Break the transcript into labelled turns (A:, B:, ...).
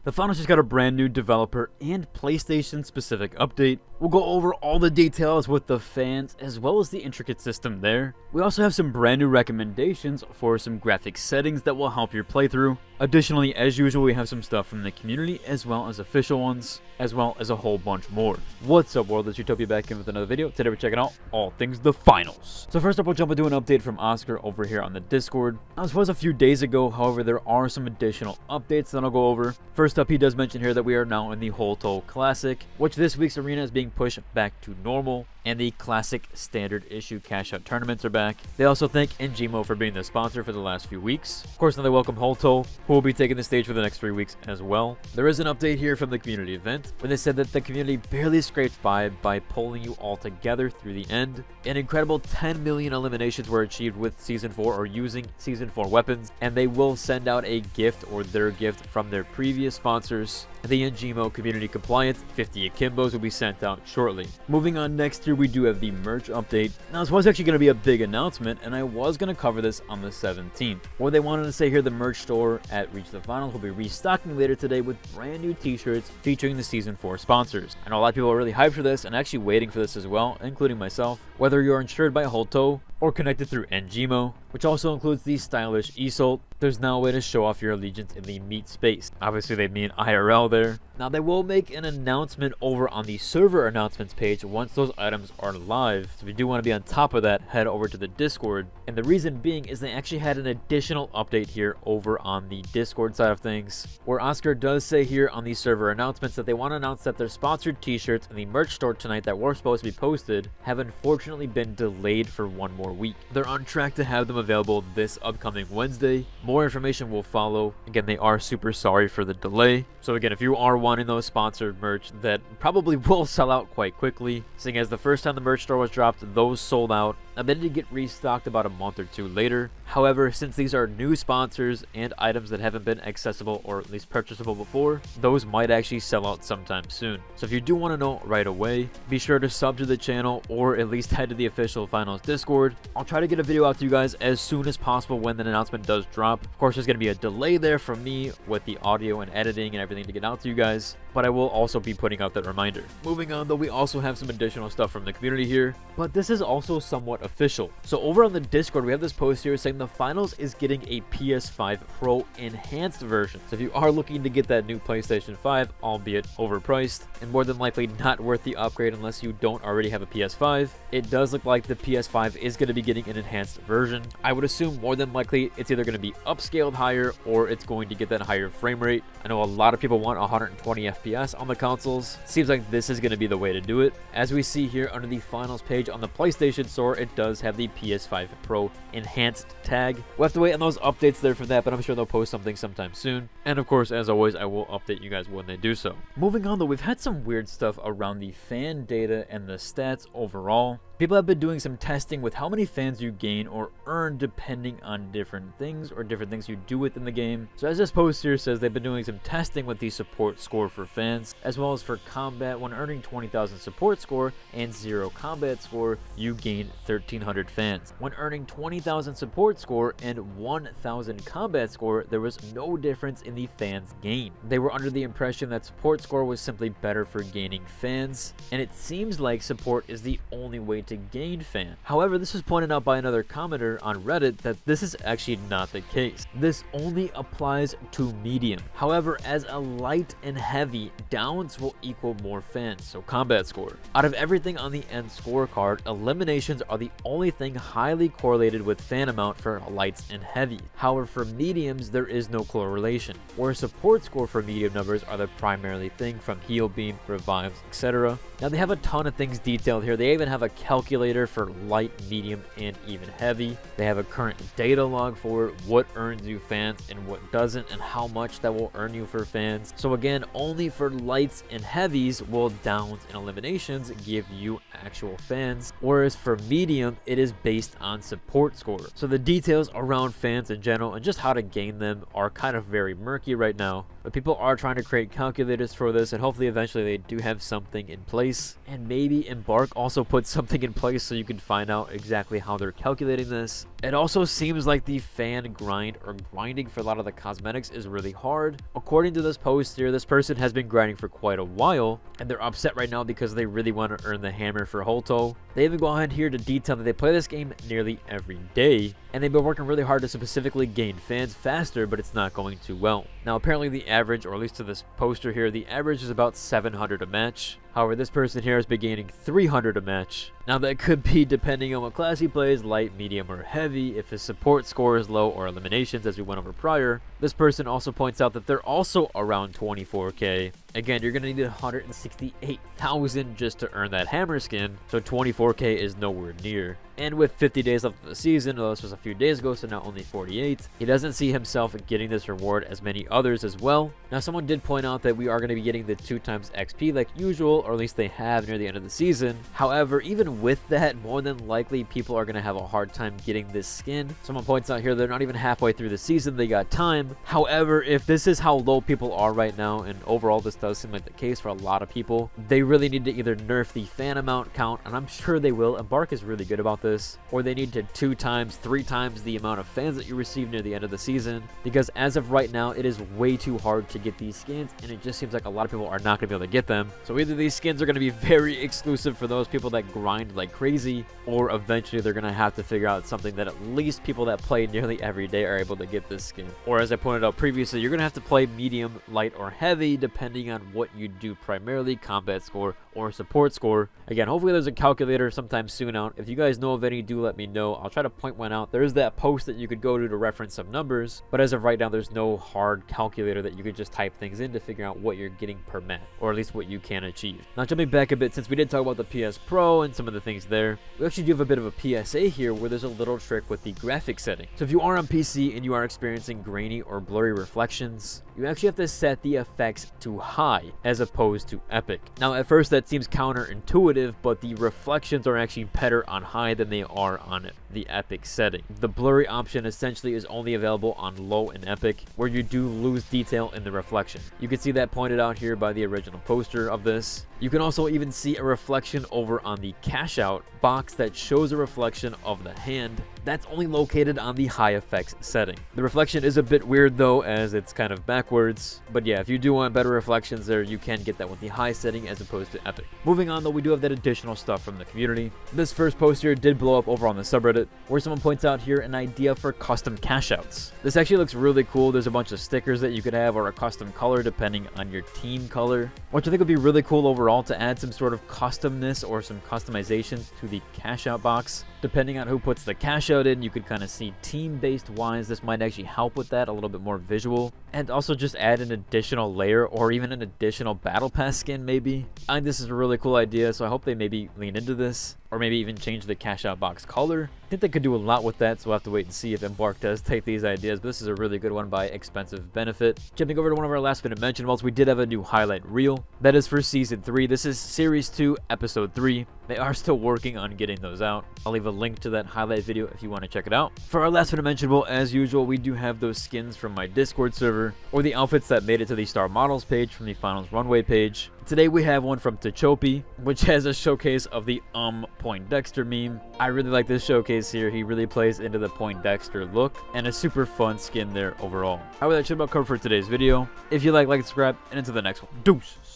A: The Finals just got a brand new developer and PlayStation specific update. We'll go over all the details with the fans as well as the intricate system there. We also have some brand new recommendations for some graphic settings that will help your playthrough. Additionally, as usual, we have some stuff from the community as well as official ones, as well as a whole bunch more. What's up, world? It's Utopia back in with another video. Today we're checking out all things the Finals. So first up, we'll jump into an update from Oscar over here on the Discord. Now, this was a few days ago, however, there are some additional updates that I'll go over. First up, he does mention here that we are now in the Holto Classic, which this week's arena is being pushed back to normal, and the classic standard issue cash out tournaments are back. They also thank Njimo for being the sponsor for the last few weeks. Of course, now they welcome Holto, who will be taking the stage for the next 3 weeks as well. There is an update here from the community event where they said that the community barely scraped by pulling you all together through the end. An incredible 10 million eliminations were achieved with Season 4 or using Season 4 weapons, and they will send out a gift or their gift from their previous sponsors. The Njimo community compliant 50 Akimbos will be sent out shortly. Moving on, next here we do have the merch update. Now, this was actually going to be a big announcement, and I was going to cover this on the 17th. What they wanted to say here, the merch store at Reach the Finals will be restocking later today with brand new t-shirts featuring the Season 4 sponsors. I know a lot of people are really hyped for this and actually waiting for this as well, including myself. Whether you're insured by Holto or connected through Njimo, which also includes the stylish Isolt, there's now a way to show off your allegiance in the meat space. Obviously, they mean IRL there. Now, they will make an announcement over on the server announcements page once those items are live. So if you do want to be on top of that, head over to the Discord. And the reason being is they actually had an additional update here over on the Discord side of things, where Oscar does say here on the server announcements that they want to announce that their sponsored t-shirts in the merch store tonight that were supposed to be posted have unfortunately been delayed for one more week. They're on track to have them available this upcoming Wednesday. More information will follow. Again, they are super sorry for the delay. So again, if you are wanting those sponsored merch, that probably will sell out quite quickly, seeing as the first time the merch store was dropped, those sold out. Now, they did get restocked about a month or two later. However, since these are new sponsors and items that haven't been accessible or at least purchasable before, those might actually sell out sometime soon. So if you do want to know right away, be sure to sub to the channel or at least head to the official Finals Discord. I'll try to get a video out to you guys as soon as possible when the announcement does drop. Of course, there's going to be a delay there from me with the audio and editing and everything to get out to you guys, but I will also be putting out that reminder. Moving on though, we also have some additional stuff from the community here, but this is also somewhat official. So over on the Discord, we have this post here saying the Finals is getting a PS5 Pro enhanced version. So if you are looking to get that new PlayStation 5, albeit overpriced and more than likely not worth the upgrade unless you don't already have a PS5, it does look like the PS5 is going to be getting an enhanced version. I would assume more than likely it's either going to be upscaled higher or it's going to get that higher frame rate. I know a lot of people want 120 FPS on the consoles. Seems like this is going to be the way to do it. As we see here under the Finals page on the PlayStation Store, it does have the PS5 Pro enhanced tag. We'll have to wait on those updates there for that, but I'm sure they'll post something sometime soon. And of course, as always, I will update you guys when they do so. Moving on though, we've had some weird stuff around the fan data and the stats overall. People have been doing some testing with how many fans you gain or earn depending on different things or different things you do within the game. So as this post here says, they've been doing some testing with the support score for fans as well as for combat. When earning 20,000 support score and 0 combat score, you gain 1,300 fans. When earning 20,000 support score and 1,000 combat score, there was no difference in the fans gain. They were under the impression that support score was simply better for gaining fans, and it seems like support is the only way to gain fans. However, this was pointed out by another commenter on Reddit that this is actually not the case. This only applies to medium. However, as a light and heavy, downs will equal more fans, so combat score. Out of everything on the end scorecard, eliminations are the only thing highly correlated with fan amount for lights and heavy. However, for mediums, there is no correlation, where support score for medium numbers are the primarily thing from heal beam, revives, etc. Now, they have a ton of things detailed here. They even have a calculator for light, medium, and even heavy. They have a current data log for it, what earns you fans and what doesn't, and how much that will earn you for fans. So again, only for lights and heavies will downs and eliminations give you actual fans, whereas for medium, it is based on support score. So the details around fans in general and just how to gain them are kind of very murky right now. But people are trying to create calculators for this, and hopefully eventually they do have something in place. And maybe Embark also puts something in place so you can find out exactly how they're calculating this. It also seems like the fan grind or grinding for a lot of the cosmetics is really hard. According to this post here, this person has been grinding for quite a while, and they're upset right now because they really want to earn the hammer for Holto. They even go ahead here to detail that they play this game nearly every day, and they've been working really hard to specifically gain fans faster, but it's not going too well. Now apparently the average, or at least to this poster here, the average is about 700 a match. However, this person here has been gaining 300 a match. Now that could be depending on what class he plays, light, medium, or heavy, if his support score is low, or eliminations as we went over prior. This person also points out that they're also around 24k. Again, you're going to need 168,000 just to earn that hammer skin, so 24k is nowhere near. And with 50 days left of the season, although this was a few days ago, so now only 48, he doesn't see himself getting this reward as many others as well. Now someone did point out that we are going to be getting the 2 times XP like usual, or at least they have near the end of the season. However, even with that, more than likely people are going to have a hard time getting this skin. Someone points out here they're not even halfway through the season, they got time. However, if this is how low people are right now, and overall this does seem like the case for a lot of people, they really need to either nerf the fan amount count, and I'm sure they will. Embark is really good about this, or they need to 2 times, 3 times the amount of fans that you receive near the end of the season, because as of right now, it is way too hard to get these skins, and it just seems like a lot of people are not going to be able to get them. So either these skins are going to be very exclusive for those people that grind like crazy, or eventually they're going to have to figure out something that at least people that play nearly every day are able to get this skin. Or as I pointed out previously, you're going to have to play medium, light, or heavy depending on what you do primarily, combat score or support score. Again, hopefully there's a calculator sometime soon out. If you guys know of any, do let me know. I'll try to point one out. There is that post that you could go to reference some numbers, but as of right now, there's no hard calculator that you could just type things in to figure out what you're getting per match, or at least what you can achieve. Now jumping back a bit, since we did talk about the PS Pro and some of the things there, we actually do have a bit of a PSA here where there's a little trick with the graphics setting. So if you are on PC and you are experiencing grainy or blurry reflections, you actually have to set the effects to high as opposed to epic. Now at first that seems counterintuitive, but the reflections are actually better on high than they are on the epic setting. The blurry option essentially is only available on low and epic, where you do lose detail in the reflection. You can see that pointed out here by the original poster of this. You can also even see a reflection over on the cash out box that shows a reflection of the hand. That's only located on the high effects setting. The reflection is a bit weird though, as it's kind of backwards, but yeah, if you do want better reflections there, you can get that with the high setting as opposed to epic. Moving on though, we do have that additional stuff from the community. This first post here did blow up over on the subreddit, where someone points out here an idea for custom cash outs. This actually looks really cool. There's a bunch of stickers that you could have, or a custom color depending on your team color, which I think would be really cool overall to add some sort of customness or some customizations to the cash out box. Depending on who puts the cash out in, you could kind of see team-based wise. This might actually help with that, a little bit more visual. And also just add an additional layer or even an additional battle pass skin maybe. I think this is a really cool idea, so I hope they maybe lean into this, or maybe even change the cash out box color. I think they could do a lot with that, so we'll have to wait and see if Embark does take these ideas, but this is a really good one by expensive benefit. Jumping over to one of our last minute mentionables, we did have a new highlight reel. That is for Season 3. This is Series 2, Episode 3. They are still working on getting those out. I'll leave a link to that highlight video if you want to check it out. For our last minute mentionable, as usual, we do have those skins from my Discord server, or the outfits that made it to the Star Models page from the Finals Runway page. Today we have one from Techopi, which has a showcase of the Poindexter meme. I really like this showcase here. He really plays into the Poindexter look, and a super fun skin there overall. However, that should about cover for today's video. If you like, subscribe, and into the next one. Deuce!